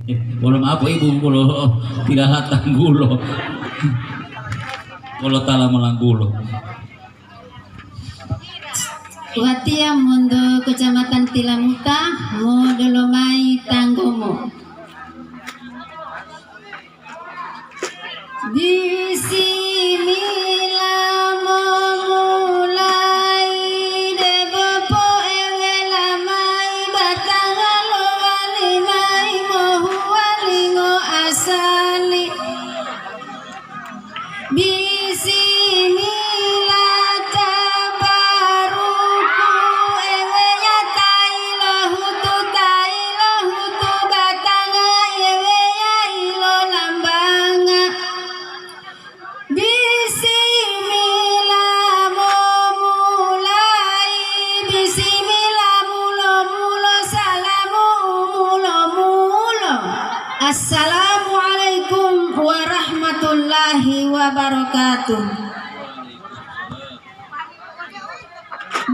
Walau apa ibu kulo tidak hatang gulo. Kulo tala melanggulo. Watia Mondo Kecamatan Tilamuta Modolomai Tanggomo. Bismillah memulai debopo ewelamai batang lo walimai mohu walingo asali. Bismillah tabaruku eweya tailohutu batanga eweya ilo lambanga. Bismillah memulai bismillah mulo-mulo salamu mulo-mulo. Assalamualaikum warahmatullahi wabarakatuh.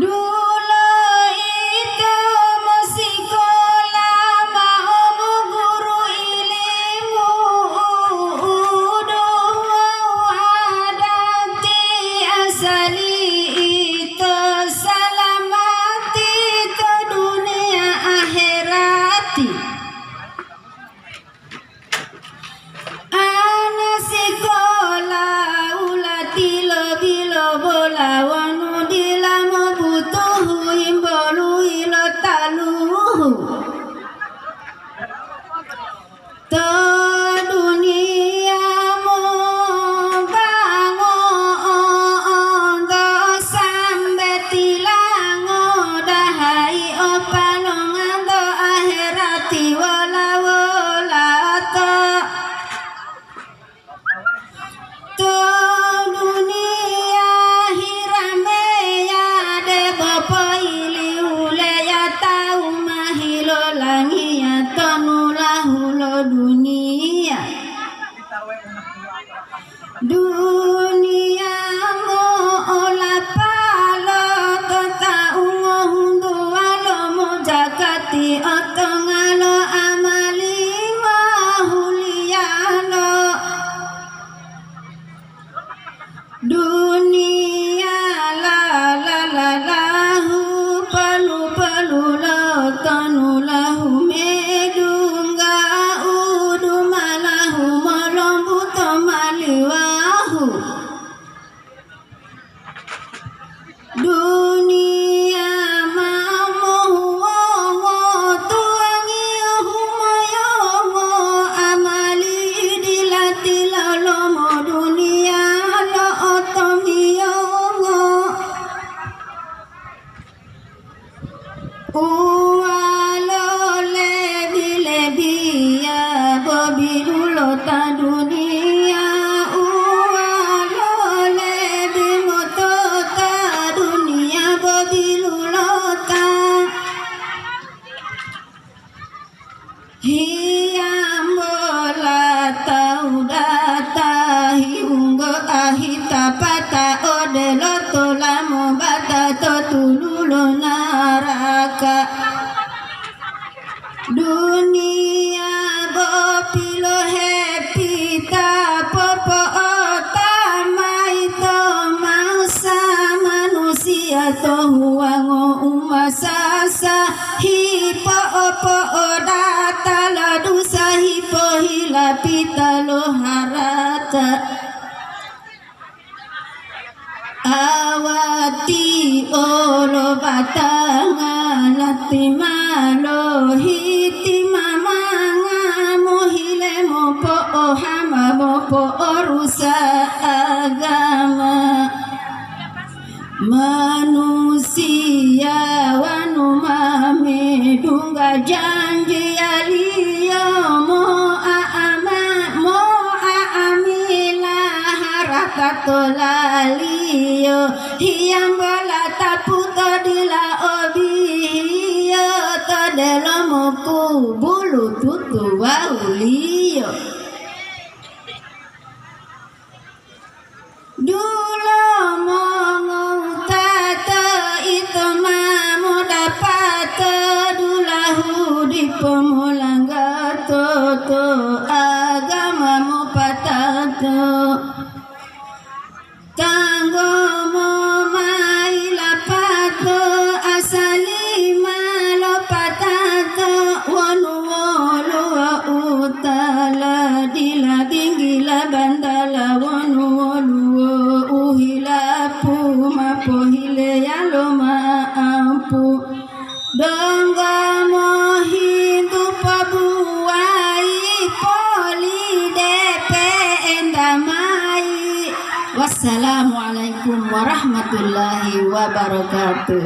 Dulu itu musikola mau guru ilmu hadati asali itu salamati itu dunia akhirati. Ana sekolah ulati lo bola wanu dilamo butuh imbolu ilo taluhu to dunia mo bangun do sambe tilango dahai opalongan do akhirati wala to dunia hirame ya de bapa ili ule ya tau mahilo langi ya tonulah dunia mo ola palo to taungo hundu alo mo jakati otongalo amali mahuliano. Dunia lahu palu lahu medungga udumalahu molombuto maliwahu. Dunia mamohu tuangi humayomo amali dilatilalomo dunia lo otomiyongo uwalo lebi ya bobirulo ta dunia uwalo lebi moto ta dunia bobirulo ta hiyambola taudata hiungo ahita pata odelo tolamo bata totululo naraka. Dunia bopilo happy ta popo otamai to mangsa manusia to huango umasasa hipo opo odata ladusa hipo hilapita lo harata. Awati olo batanga lati malo hiti mamanga mohile mopo ohama mopo orusa agama. Manusia wanu mamedunga janji aliyo mo aamila harakatolaliyo hiyambola taputo dila obiyo todelo moku bulu tutu wauliyo. Dulu mongo tata itu mamu dapat dulahu di pemulanggato tu agamamu patatu kanggo maila patu asali malo patatu wanu wolu utala dila binggila bandala wanu wolu uhila puma pohile yaloma ampu dongga mohidu pabuai poli depe endamai. Wassalamualaikum warahmatullahi wabarakatuh.